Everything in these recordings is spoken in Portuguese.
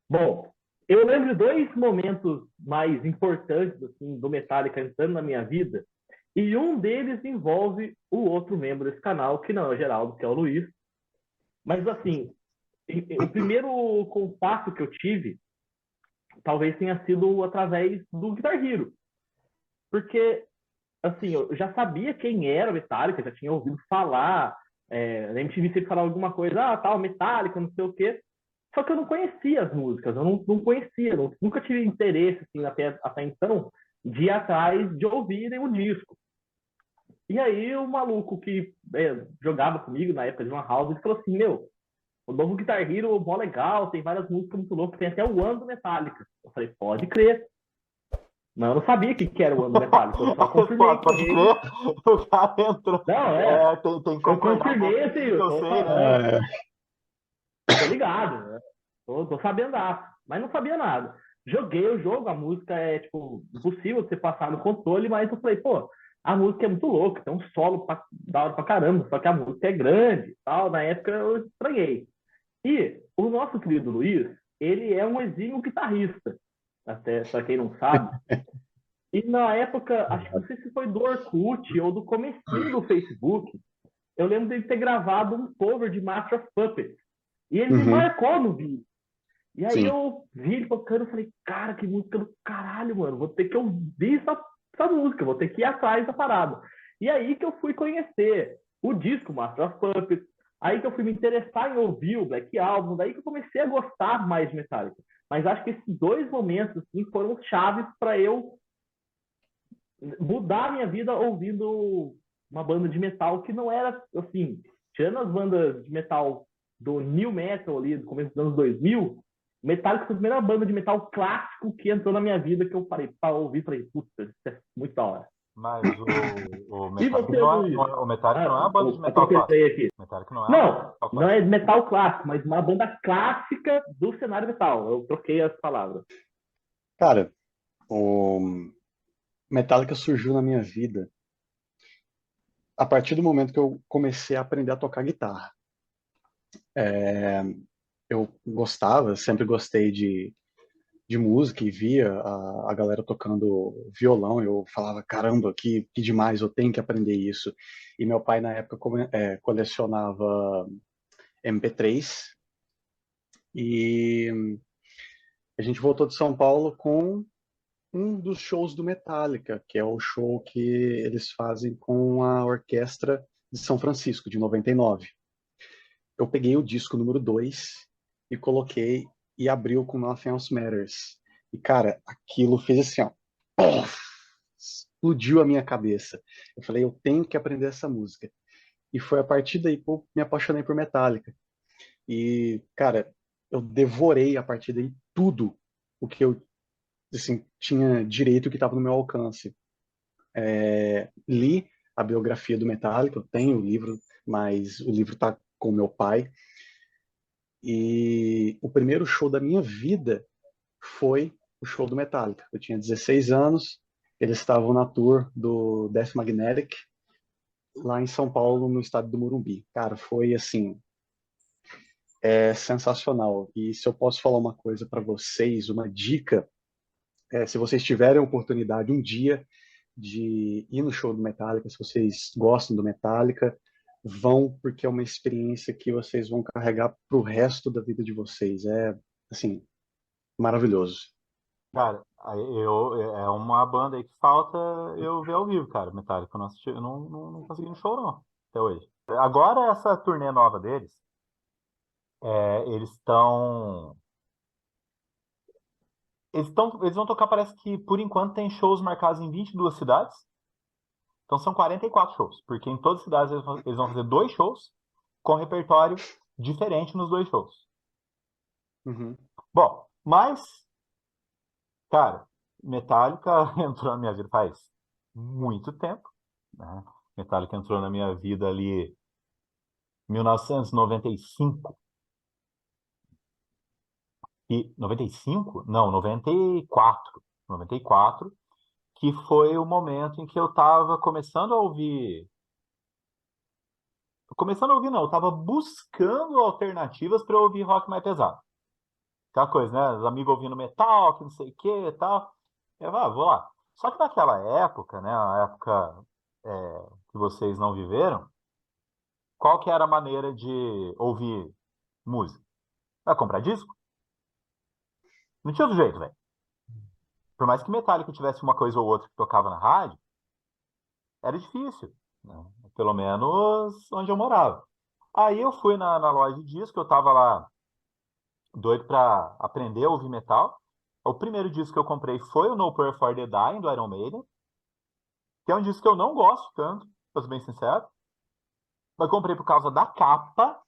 Bom, eu lembro de dois momentos mais importantes assim, do Metallica entrando na minha vida, e um deles envolve o outro membro desse canal, que não é o Geraldo, que é o Luiz. Mas assim, o primeiro contato que eu tive talvez tenha sido através do Guitar Hero. Porque, assim, eu já sabia quem era o Metallica, já tinha ouvido falar, na MTV sempre falava alguma coisa, tal, Metallica, não sei o quê. Só que eu não conhecia as músicas, eu não conhecia, nunca tive interesse, assim, até então, de ir atrás de ouvir nenhum disco. E aí o maluco que jogava comigo na época de uma house, ele falou assim, meu, o novo Guitar Hero é mó legal, tem várias músicas muito loucas, tem até o One do Metallica. Eu falei, pode crer. Mas eu não sabia que era o One do Metallica, eu só confirmei com Pode ele. crer, o cara entrou. Não, Tem que eu concordar com confirmei você assim, que eu eu tô sei, né? falando, tô ligado, né? Tô sabendo dar, mas não sabia nada. Joguei o jogo, a música é, tipo, impossível de você passar no controle, mas eu falei, pô, a música é muito louca, tem um solo da hora pra caramba, só que a música é grande e tal, na época eu estranhei. E o nosso querido Luiz, ele é um exímio guitarrista, até para quem não sabe. E na época, acho que não sei se foi do Orkut ou do comecinho do Facebook, eu lembro dele ter gravado um cover de Master of Puppets. E ele me Uhum, marcou no vídeo. E aí sim. eu vi ele tocando e falei, cara, que música do caralho, mano. Vou ter que ouvir essa música, vou ter que ir atrás da parada. E aí que eu fui conhecer o disco Master of Puppets, aí que eu fui me interessar em ouvir o Black Album, daí que eu comecei a gostar mais de Metallica. Mas acho que esses dois momentos assim, foram chaves para eu mudar a minha vida ouvindo uma banda de metal que não era assim, tirando as bandas de metal do new metal ali do começo dos anos 2000, Metallica foi a primeira banda de metal clássico que entrou na minha vida que eu parei para ouvir e falei, puta, isso é muito da hora. Mas o E Metallica você, Luiz? o Metallica não é uma banda de Eu metal clássico. atropelei aqui. O Metallica não é uma banda de Não, metal não clássico. é metal clássico, mas uma banda clássica do cenário metal. Eu troquei as palavras. Cara, o Metallica surgiu na minha vida a partir do momento que eu comecei a aprender a tocar guitarra. É, eu gostava, sempre gostei de música e via a galera tocando violão. Eu falava, caramba, que demais, eu tenho que aprender isso. E meu pai, na época, colecionava MP3 e a gente voltou de São Paulo com um dos shows do Metallica, que é o show que eles fazem com a Orquestra de São Francisco, de 99. Eu peguei o disco número 2 e coloquei e abriu com Nothing Else Matters. E, cara, aquilo fez assim, ó, explodiu a minha cabeça. Eu falei, eu tenho que aprender essa música. E foi a partir daí que eu me apaixonei por Metallica. E, cara, eu devorei a partir daí tudo o que eu assim, tinha direito que estava no meu alcance. Li a biografia do Metallica, eu tenho o livro, mas o livro está com meu pai. E o primeiro show da minha vida foi o show do Metallica. Eu tinha 16 anos, eles estavam na tour do Death Magnetic, lá em São Paulo, no estado do Morumbi. Cara, foi assim, sensacional. E se eu posso falar uma coisa para vocês, uma dica, se vocês tiverem a oportunidade um dia de ir no show do Metallica, se vocês gostam do Metallica, vão porque é uma experiência que vocês vão carregar pro resto da vida de vocês. É, assim, maravilhoso. Cara, é uma banda aí que falta eu ver ao vivo, cara. Metallica, eu não assisti, eu não consegui ir no show, não, até hoje. Agora, essa turnê nova deles, eles estão. Eles vão tocar, parece que por enquanto tem shows marcados em 22 cidades. Então são 44 shows, porque em todas as cidades eles vão fazer dois shows com repertório diferente nos dois shows. Uhum. Bom, mas, cara, Metallica entrou na minha vida faz muito tempo, né? Metallica entrou na minha vida ali em 1995. 95? Não, 94. 94, que foi o momento em que eu estava começando a ouvir. Começando a ouvir, não, eu estava buscando alternativas para ouvir rock mais pesado. Aquela coisa, né? Os amigos ouvindo metal, que não sei o que e tal. Eu falei, vou lá. Só que naquela época, né? A época que vocês não viveram, qual que era a maneira de ouvir música? Vai comprar disco? Não tinha outro jeito, velho. Por mais que Metallica tivesse uma coisa ou outra que tocava na rádio, era difícil, né? Pelo menos onde eu morava. Aí eu fui na loja de disco, eu tava lá doido pra aprender a ouvir metal. O primeiro disco que eu comprei foi o No Prayer for the Dying, do Iron Maiden, que é um disco que eu não gosto tanto, pra ser bem sincero. Mas comprei por causa da capa,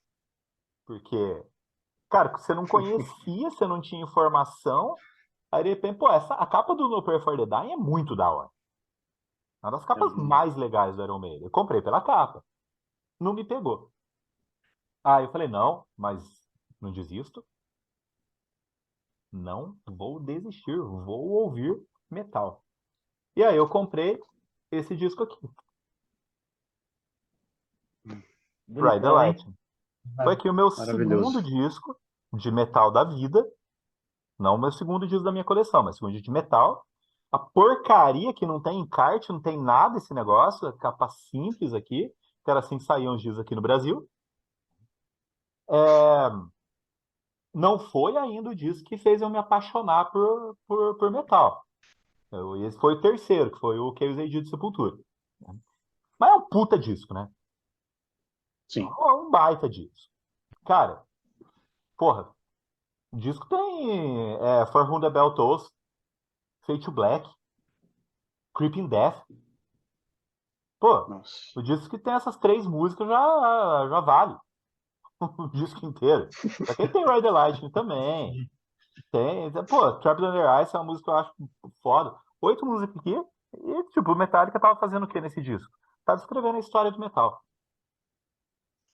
porque, cara, você não conhecia, você não tinha informação. Aí de repente, pô, a capa do No Prayer for the Dying é muito da hora. Uma das capas Uhum. mais legais do Iron Maiden. Eu comprei pela capa. Não me pegou. Aí eu falei, não, mas não desisto. Não vou desistir. Vou ouvir metal. E aí eu comprei esse disco aqui, Ride the Bonitão, hein? Lightning. Foi aqui o meu segundo Maravilhoso. disco de metal da vida. Não o meu segundo disco da minha coleção, mas segundo disco de metal. A porcaria que não tem encarte, não tem nada esse negócio. A capa simples aqui. Que era assim que saíam os discos aqui no Brasil. Não foi ainda o disco que fez eu me apaixonar por metal. Esse foi o terceiro, que foi o que eu usei de Sepultura. Mas é um puta disco, né? É Sim. um baita disco. Cara, porra, o disco tem For Whom the Bell Tolls, Fade to Black, Creeping Death. Pô, Nossa. o disco que tem essas três músicas já vale o disco inteiro. Só que aí tem Ride the Lightning também. Pô, Trapped Under Ice é uma música que eu acho foda. 8 músicas aqui. E, tipo, o Metallica tava fazendo o que nesse disco? Tava escrevendo a história do metal.